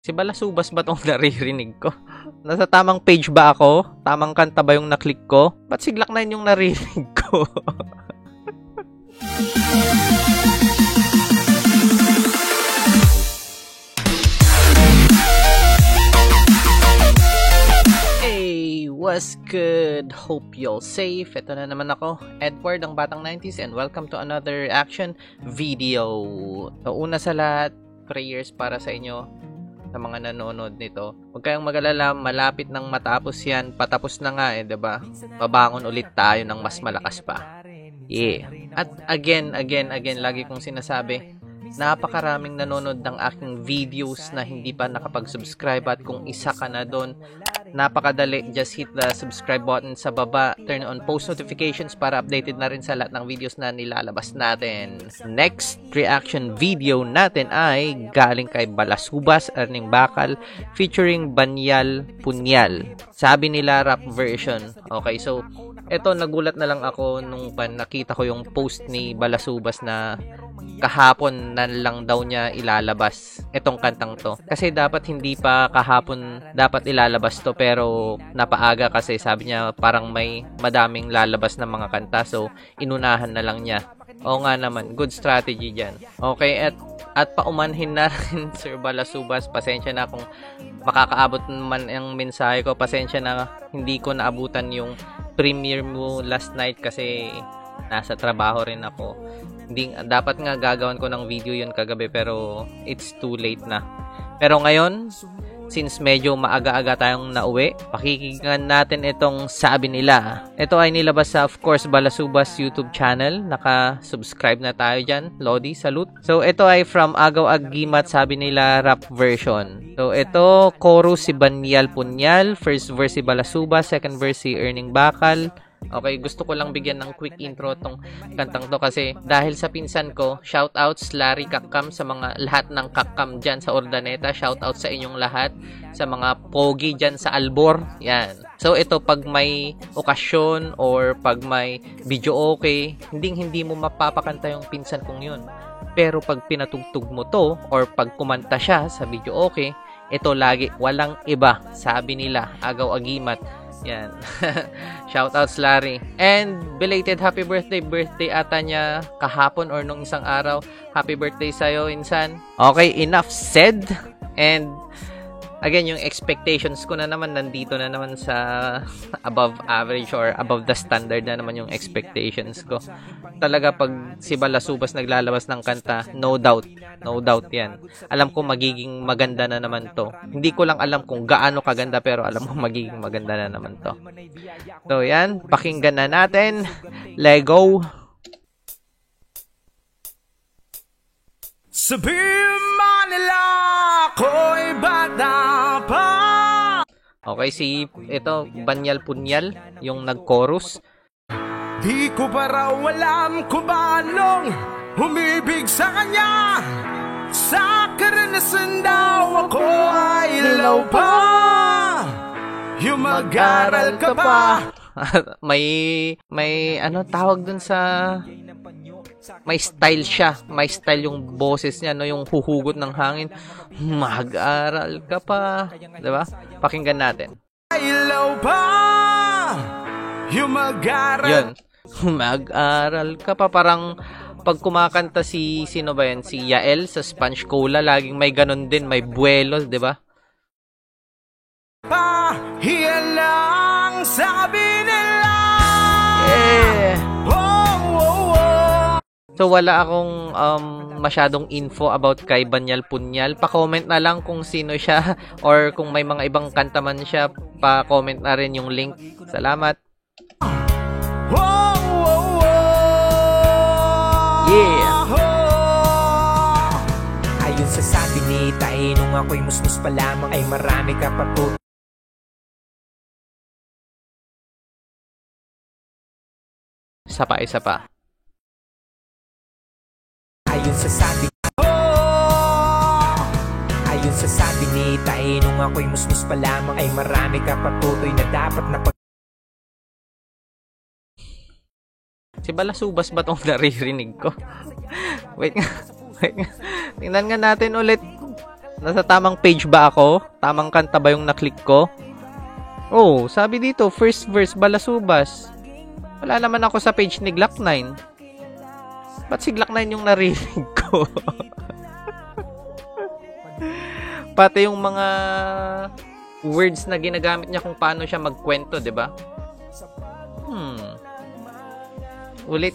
Si Balasubas ba tong naririnig ko? Nasa tamang page ba ako? Tamang kanta ba yung naklik ko? Ba't si Glock 9 yung naririnig ko? Hey, what's good? Hope you're safe. Ito na naman ako, Edward, ang Batang 90s, and welcome to another reaction video. So, una sa lahat, prayers para sa inyo, sa mga nanonood nito. Huwag kayong mag-alala, malapit nang matapos yan. Patapos na nga diba? Babangon ulit tayo ng mas malakas pa. Yeah. At again, lagi kong sinasabi, napakaraming nanonood ng aking videos na hindi pa nakapag-subscribe, at kung isa ka na doon, napakadali, just hit the subscribe button sa baba, turn on post notifications para updated na rin sa lahat ng videos na nilalabas natin. Next reaction video natin ay galing kay Balasubas, Erning Bakal, featuring Banyal Punyal. Sabi nila rap version. Okay, so eto, nagulat na lang ako nung nakita ko yung post ni Balasubas na kahapon na lang daw niya ilalabas itong kantang to. Kasi dapat hindi pa kahapon dapat ilalabas to, pero napaaga kasi sabi niya parang may madaming lalabas na mga kanta, so inunahan na lang niya. Oo nga naman, good strategy dyan. Okay, at paumanhin na rin Sir Balasubas, pasensya na kung makakaabot naman ang mensahe ko. Pasensya na hindi ko naabutan yung premiere mo last night kasi nasa trabaho rin ako. Hindi, dapat nga gagawin ko ng video yun kagabi, pero it's too late na. Pero ngayon, since medyo maaga-aga tayong nauwi, pakikinggan natin itong Sabi Nila. Ito ay nilabas sa, of course, Balasubas YouTube channel. Naka-subscribe na tayo dyan. Lodi, salute. So, ito ay from Agaw Agimat, Sabi Nila rap version. So, ito, chorus si Banyal Punyal, first verse si Balasubas, second verse si Erning Bakal. Okay, gusto ko lang bigyan ng quick intro tong kantang to kasi dahil sa pinsan ko, shoutouts Larry Kakam, sa mga lahat ng Kakam dyan sa Urdaneta, shoutouts sa inyong lahat, sa mga pogi dyan sa Albor, yan. So ito, pag may okasyon or pag may video okay, hindi mo mapapakanta yung pinsan kong yun. Pero pag pinatugtog mo to or pag kumanta siya sa video okay, ito lagi, walang iba. Sabi nila, Agaw Agimat. Yan. Shoutouts Larry. And belated happy birthday. Birthday ata niya kahapon or nung isang araw. Happy birthday sa'yo, insan. Okay, enough said. And again, yung expectations ko na naman nandito na naman sa above average or above the standard na naman yung expectations ko. Talaga pag si Balasubas naglalabas ng kanta, no doubt yan. Alam ko magiging maganda na naman to. Hindi ko lang alam kung gaano kaganda, pero alam ko magiging maganda na naman to. So yan, pakinggan na natin. Let's go. Sabihin man nila ako'y bata pa. Okay, ito, Banyal Punyal, yung nag-chorus. Di ko pa raw alam kung paanong umibig sa kanya. Sa karanasan daw ako ay ilaw pa. Yung mag-aral ka pa. may ano tawag dun sa, may style siya, may style yung boses niya, no, yung huhugot ng hangin. Mag-aral ka pa, diba? Pakinggan natin. Ilaw pa. Yung mag-aral. Yun. Mag-aral ka pa. Parang pag kumakanta sino ba yan? Si Yael sa Sponge Cola, laging may ganun din, may buwelos, diba? Pa, yan lang sabi nila. Yeah. Oh. So wala akong masyadong info about kay Banyal Punyal. Pa-comment na lang kung sino siya or kung may mga ibang kanta man siya, pa-comment na rin yung link. Salamat. Yeah. Ayon sa sabi ni Tay, nung ako'y musmus pa lamang ay marami ka pa to. Isa pa. Ayon sa sabi ni Tay, nung ako'y musmus pa lamang ay marami ka pa tutoy na dapat na pag... Si Balasubas ba tong naririnig ko? Wait nga. Tingnan nga natin ulit. Nasa tamang page ba ako? Tamang kanta ba yung naklik ko? Oh, sabi dito, first verse, Balasubas. Wala naman ako sa page ni Glock 9. Ba't si Glock 9 yung narinig ko? Pati yung mga words na ginagamit niya kung paano siya magkwento, di ba? Ulit.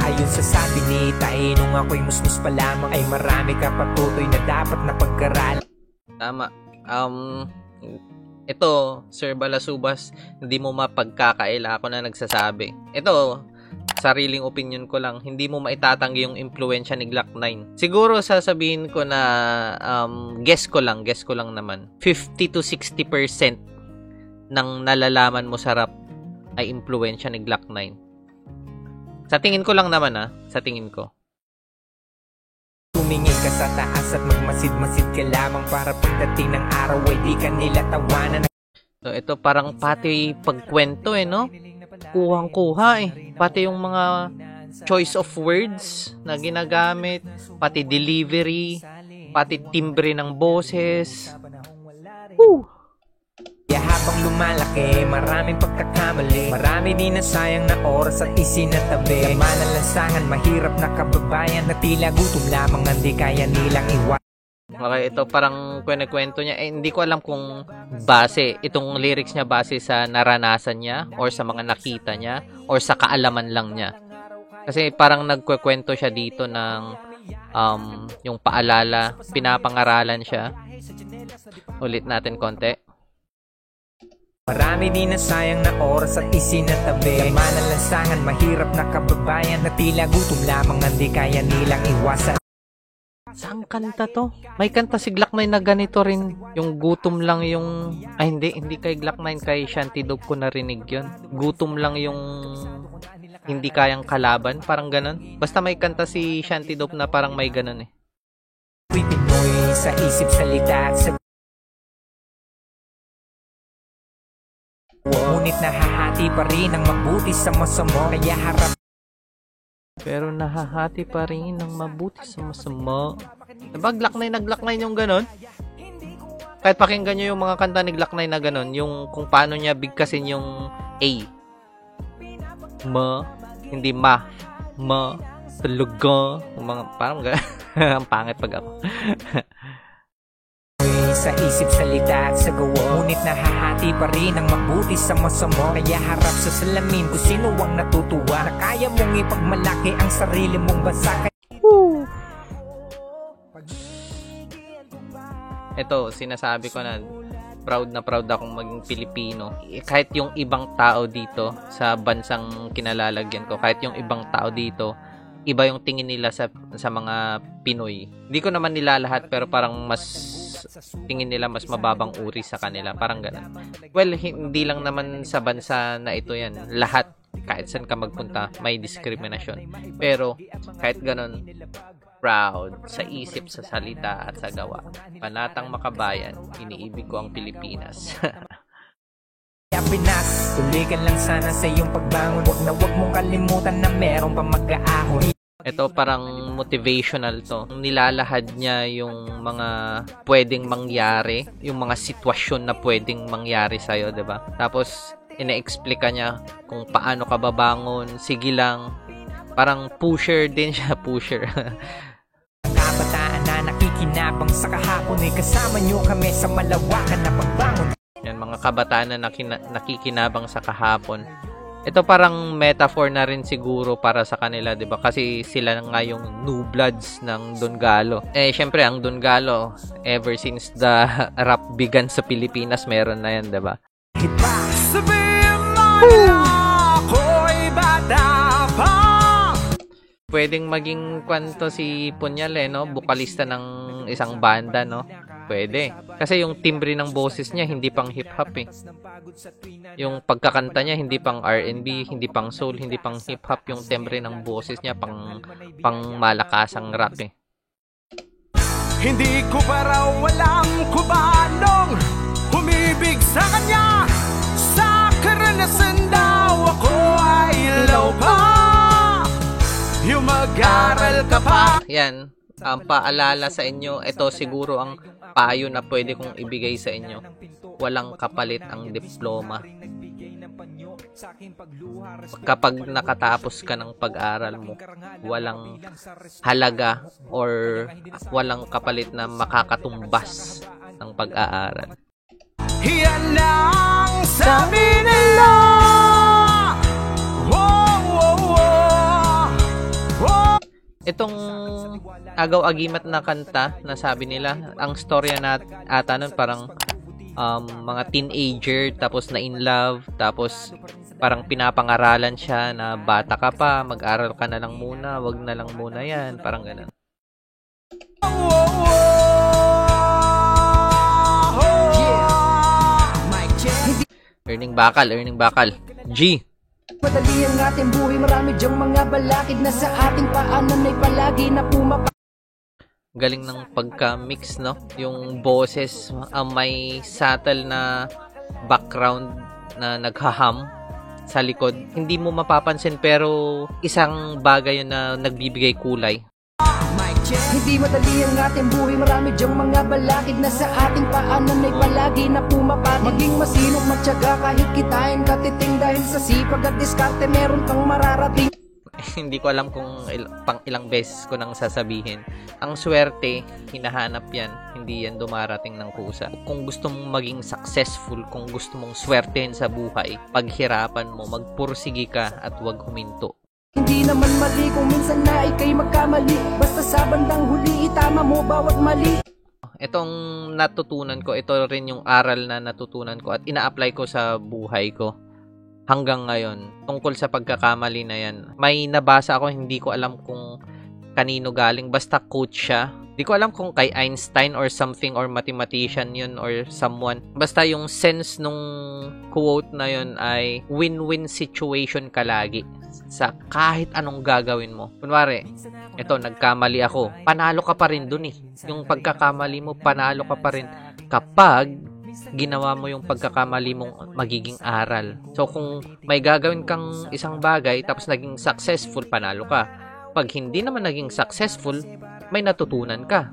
Ayon sa sabi ni Tay, nung ako'y musmus pa lamang, ay marami ka patutoy na dapat na pag-aralan. Tama. Ito, Sir Balasubas, hindi mo mapagkakaila, ako na nagsasabi. Ito, sariling opinion ko lang, hindi mo maitatanggi yung impluwensya ni Glock 9. Siguro sasabihin ko na guess ko lang naman. 50 to 60% ng nalalaman mo sa rap ay impluwensya ni Glock 9. Sa tingin ko lang naman sa tingin ko. Tumingin ka sa taas at magmasid-masid ka lamang para pagdating ng araw ay di ka nila tawanan. So ito parang pati pagkwento no? Kuhang-kuha Pati yung mga choice of words na ginagamit, pati delivery, pati timbre ng boses. Habang lumalaki, maraming pagkakamali, marami din na sayang na oras at isinatabi. Laman ng lansangan, mahirap na kababayan na tila gutom lamang ang di kaya nilang iwan. Okay, ito parang kwento niya. Hindi ko alam kung itong lyrics niya base sa naranasan niya or sa mga nakita niya or sa kaalaman lang niya. Kasi parang nagkukwento siya dito ng yung paalala, pinapangaralan siya. Ulit natin konti. Marami din na sayang na oras at isinatabi. Laman ng lansangan, mahirap na kababayan na tila gutom lamang ang di kaya nilang iwasan. Saan kanta to? May kanta si Glock 9 na ganito rin. Yung gutom lang yung... Ay, hindi kay Glock 9, kay Shanty Dope ko narinig yun. Gutom lang yung hindi kayang kalaban. Parang ganon. Basta may kanta si Shanty Dope na parang may ganon Pinoy sa isip, salita at sa... Ngunit nahahati pa rin ang mabuti sa masama. Kaya harap. Pero nahahati pa rin ang mabuti sa masama. Diba Glock 9 na Glock 9 yung ganon? Kahit pakinggan nyo yung mga kanta ni Glock 9 na ganon, yung kung paano niya bigkasin yung A. Hindi ma. Talaga. Mga, parang ang pangit pag ako. Sa isip, salita at sa gawa. Ngunit nahahati pa rin ang mabuti sa masama. Kaya harap sa salamin kung sino ang natutuwa na kaya mong ipagmalaki ang sarili mong bansa. Ito, sinasabi ko na proud akong maging Pilipino. Kahit yung ibang tao dito sa bansang kinalalagyan ko, kahit yung ibang tao dito, iba yung tingin nila sa mga Pinoy. Hindi ko naman nilalahat, pero parang mas tingin nila mas mababang uri sa kanila. Parang ganun. Well, hindi lang naman sa bansa na ito yan. Lahat, kahit saan ka magpunta, may diskriminasyon. Pero, kahit ganun, proud sa isip, sa salita, at sa gawa. Panatang makabayan, iniibig ko ang Pilipinas. Pinas, tuligan lang sana sa iyong pagbangon. Huwag mong kalimutan na meron pa mag-aahon. Ito parang motivational to. Nilalahad niya yung mga pwedeng mangyari, yung mga sitwasyon na pwedeng mangyari sa'yo, diba? Tapos, ina-explica niya kung paano ka babangon. Sige lang. Parang pusher din siya, pusher. Kabataan na nakikinabang sa kahapon ay kasama niyo kami sa malawakan na pagbangon. Yan, mga kabataan na nakikinabang sa kahapon. Ito parang metaphor na rin siguro para sa kanila, 'di ba? Kasi sila nga yung new bloods ng Don Galo. Syempre ang Don Galo, ever since the rap began sa Pilipinas, meron na 'yan, 'di ba? Pwedeng maging kwento si Punyal no? Bukalista ng isang banda, no? Pwede. Kasi yung timbre ng boses niya, hindi pang hip-hop Yung pagkakanta niya, hindi pang R&B, hindi pang soul, hindi pang hip-hop. Yung timbre ng boses niya, pang malakasang rap Hindi ko pa raw alam kung paanong umibig sa kanya. Sa karanasan daw ako ay ilaw pa. Yung mag-aral ka pa. Yan, paalala sa inyo, ito siguro ang payo na pwede kong ibigay sa inyo. Walang kapalit ang diploma. Kapag nakatapos ka ng pag-aral mo, walang halaga or walang kapalit na makakatumbas ng pag-aaral. Yan ang sabi nila. Itong agaw-agimat na kanta na sabi nila, ang storya na ata nun parang mga teenager tapos na in love, tapos parang pinapangaralan siya na bata ka pa, mag-aral ka na lang muna, wag na lang muna yan, parang ganun. Earning bakal. G. Madali ang ating buhay, marami dyang mga balakid na sa ating paanan ay palagi na pumapa. Galing ng pagka-mix, no? Yung boses, may subtle na background na naghaham sa likod. Hindi mo mapapansin pero isang bagay yun na nagbibigay kulay. Hindi madali ang ating buhay, marami dyang mga balakid na sa ating paanan ay palagi na pumapatid. Maging masinong matyaga kahit kitain katiting, dahil sa sipag at diskarte meron kang mararating. Hindi ko alam kung pang ilang beses ko nang sasabihin. Ang swerte, hinahanap yan. Hindi yan dumarating ng kusa. Kung gusto mong maging successful, kung gusto mong swertehin sa buhay, paghirapan mo, magpursige ka at huwag huminto. Hindi naman mali kung minsan na ikay magkamali, basta sa bandang huli itama mo bawat mali. Itong natutunan ko, ito rin yung aral na natutunan ko at ina-apply ko sa buhay ko hanggang ngayon tungkol sa pagkakamali na yan. May nabasa ako, hindi ko alam kung kanino galing, basta quote siya. Hindi ko alam kung kay Einstein or something or mathematician yun or someone. Basta yung sense nung quote na yun ay win-win situation ka lagi sa kahit anong gagawin mo. Kunwari, ito, nagkamali ako. Panalo ka pa rin dun eh. Yung pagkakamali mo, panalo ka pa rin kapag ginawa mo yung pagkakamali mong magiging aral. So, kung may gagawin kang isang bagay tapos naging successful, panalo ka. Pag hindi naman naging successful, may natutunan ka.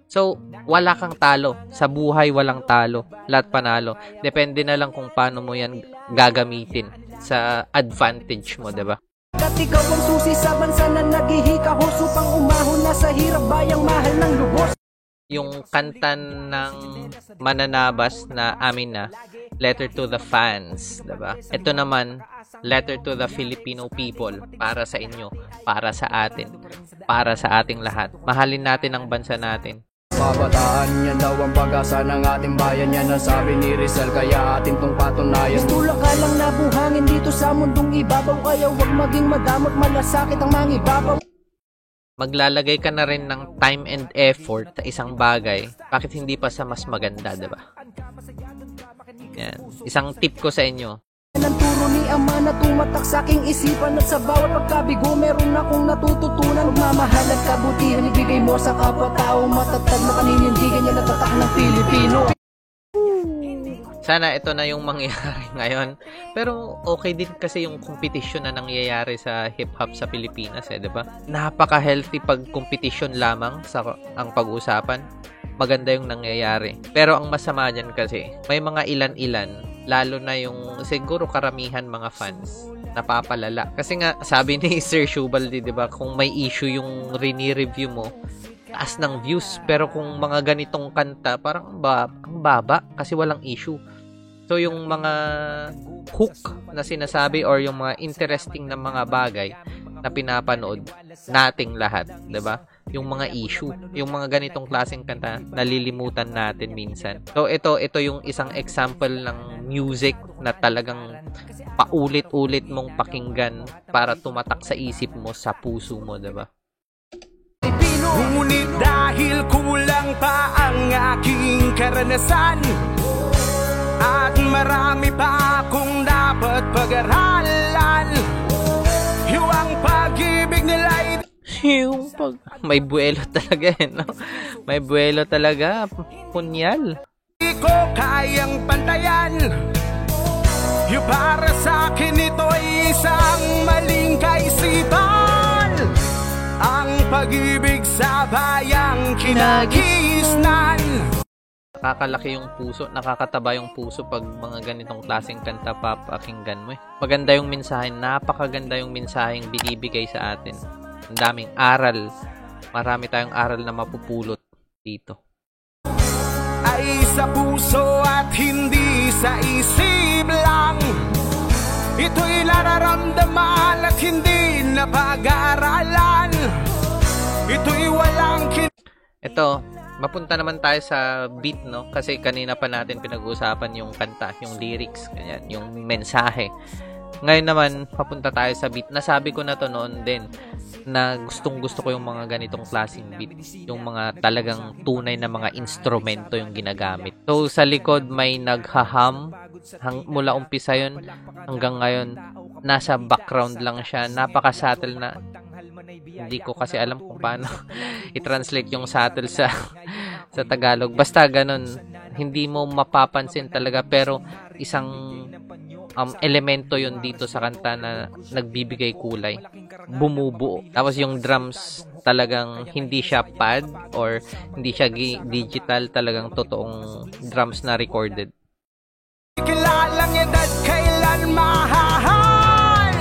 So, wala kang talo. Sa buhay, walang talo. Lahat panalo. Depende na lang kung paano mo yan gagamitin sa advantage mo, diba? At ikaw ang susi sa bansa na naghihikahos upang umahon na sa hirap bayang mahal ng lubos. Yung kanta ng mananabas na amin na, Letter to the Fans, diba? Ito naman, Letter to the Filipino people, para sa inyo, para sa atin, para sa ating lahat. Mahalin natin ang bansa natin. Kabataan, yan daw ang pag-asa ng ating bayan. Yan ang sabi ni Rizal, kaya atin tong patunayan. Tulak ka lang nabuhangin dito sa mundong ibabaw, kaya huwag maging madamot, malasakit ang mangibabaw. Maglalagay ka na rin ng time and effort sa isang bagay, bakit hindi pa sa mas maganda, diba? Yan. Isang tip ko sa inyo. Ang turo ni Ama na tumatak sa aking isipan, at sa bawat pagkabigo meron akong natututunan. Magmamahal at kabutihan ibigay mo sa kapwa-tao, matatag na paninindigan niya na tatak ng Pilipino. Sana ito na yung mangyayari ngayon. Pero okay din kasi yung competition na nangyayari sa hip-hop sa Pilipinas, diba? Napaka-healthy pag competition lamang sa ang pag-usapan. Maganda yung nangyayari. Pero ang masama dyan kasi, may mga ilan-ilan, lalo na yung siguro karamihan mga fans, napapalala. Kasi nga, sabi ni Sir Shubaldi, diba, kung may issue yung rini-review mo, taas ng views. Pero kung mga ganitong kanta, parang ang baba kasi walang issue. So, yung mga hook na sinasabi or yung mga interesting na mga bagay na pinapanood nating lahat, diba? Yung mga issue, yung mga ganitong klaseng kanta, nalilimutan natin minsan. So, ito yung isang example ng music na talagang paulit-ulit mong pakinggan para tumatak sa isip mo, sa puso mo, diba? Ngunit dahil kulang pa ang aking karanasan at marami pa akong dapat pag-aralan, yung pag-ibig nila'y Yung may buwelo talaga, no? May buwelo talaga, punyal. di ko kayang pantayan. Yung para sa akin ito'y isang maling kaisipan. Ang pag-ibig sa bayang kinagisnan. Nakakalaki yung puso, nakakataba yung puso pag mga ganitong klaseng kanta papakinggan mo. Maganda yung mensahe, napakaganda yung mensaheng binibigay sa atin. Ang daming aral. Marami tayong aral na mapupulot dito. Ay sa puso at hindi sa isip lang. Ito'y nararamdaman at hindi na pag-aaralan. Ito'y walang Ito, mapunta naman tayo sa beat, no? Kasi kanina pa natin pinag-uusapan yung kanta, yung lyrics, ganyan, yung mensahe. Ngayon naman, papunta tayo sa beat. Nasabi ko na to noon din na gustong-gusto ko yung mga ganitong klaseng beat. Yung mga talagang tunay na mga instrumento yung ginagamit. So, sa likod may naghaham. Mula umpisa yun hanggang ngayon, nasa background lang siya. Napaka-subtle na. Hindi ko kasi alam kung paano i-translate yung subtle sa Tagalog. Basta ganun. Hindi mo mapapansin talaga pero isang elemento yun dito sa kanta na nagbibigay kulay, bumubuo. Tapos yung drums talagang hindi siya pad or hindi siya digital, talagang totoong drums na recorded. Kilalang edad kailan mahahal.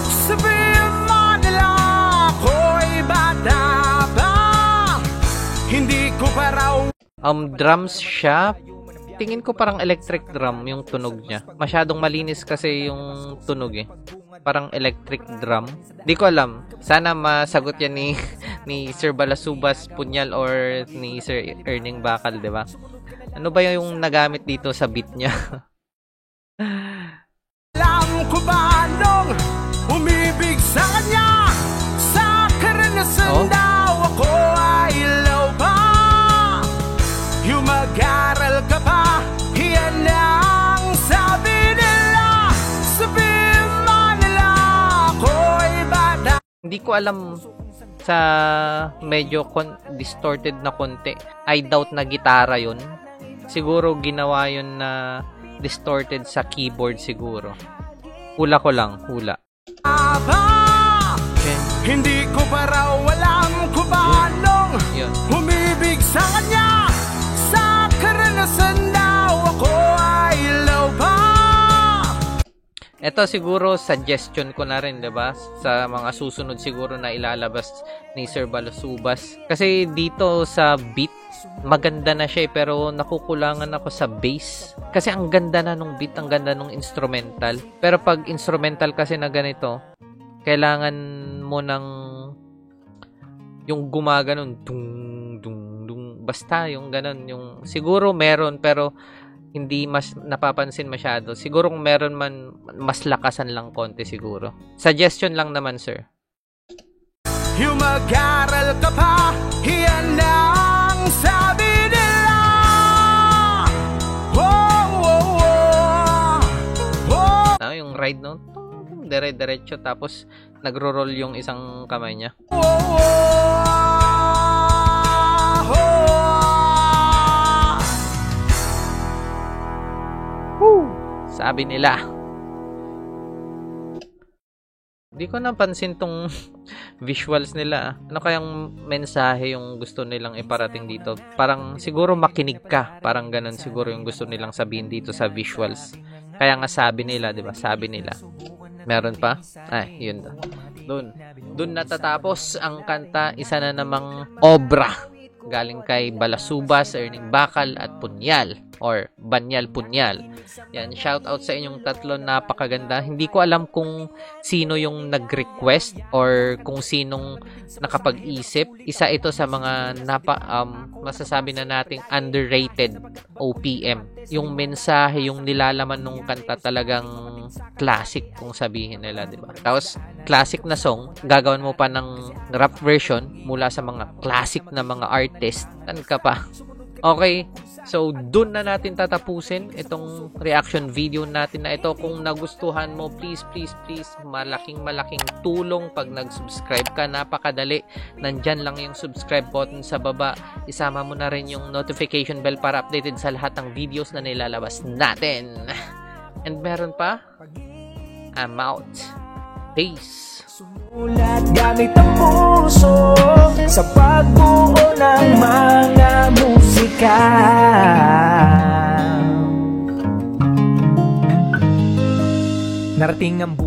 Sabihin mo nila ako'y bata pa. Hindi ko pa raw drums siya. Tingin ko parang electric drum yung tunog niya. Masyadong malinis kasi yung tunog eh. Parang electric drum. Di ko alam. Sana masagot yan ni Sir Balasubas Punyal or ni Sir Erning Bakal, di ba? Ano ba yung nagamit dito sa beat niya? alam ko ba nung umibig sa kanya. Sa karanasan daw ako ay ilaw pa. Yung mag-aral ka pa, yan ang sabi nila. Sabihin mo nila ako'y bata. Hindi ko alam sa medyo distorted na konti. I doubt na gitara yun. Siguro ginawa yun na distorted sa keyboard siguro. Hula ko lang, hula. Hindi ko pa raw alam kung paano umibig sa kanya. Sa karanasan daw ako ay ilaw pa. Ito siguro suggestion ko na rin, 'di ba? Sa mga susunod siguro na ilalabas ni Sir Balasubas. Kasi dito sa beat, maganda na siya pero nakukulangan ako sa bass. Kasi ang ganda na nung beat, ang ganda nung instrumental. Pero pag instrumental kasi na ganito, kailangan mo ng yung gumaganon dung dung dung, basta yung ganon, yung siguro meron pero hindi mas napapansin masyado. Siguro kung meron man, mas lakasan lang konti siguro. Suggestion lang naman, sir. Yung mag-aral ka pa, yan ang sabi nila. Yung ride, no? Dire-diretso, tapos nagro-roll yung isang kamay niya. Sabi nila. Di ko napansin tong visuals nila. Ano kayang mensahe yung gusto nilang iparating dito? Parang siguro makinig ka. Parang ganun siguro yung gusto nilang sabihin dito sa visuals. Kaya nga sabi nila, di ba? Sabi nila. Meron pa? Ay, yun. Doon natatapos ang kanta. Isa na namang obra. Galing kay Balasubas, Erning Bakal at Punyal. Or Banyal Punyal. Yan, shout out sa inyong tatlo, napakaganda. Hindi ko alam kung sino yung nag-request or kung sinong nakapag-isip. Isa ito sa mga masasabi na nating underrated OPM. Yung mensahe, yung nilalaman ng kanta talagang classic kung sabihin nila, di ba? Tapos classic na song, gagawin mo pa ng rap version mula sa mga classic na mga artist. Tan ka pa. Okay, so dun na natin tatapusin itong reaction video natin na ito. Kung nagustuhan mo, please, malaking tulong pag nag-subscribe ka. Napakadali. Nandyan lang yung subscribe button sa baba. Isama mo na rin yung notification bell para updated sa lahat ng videos na nilalabas natin. And meron pa, I'm out. Peace. Sumulat gamit ang puso sa pagbuo ng mga musika. Narating ang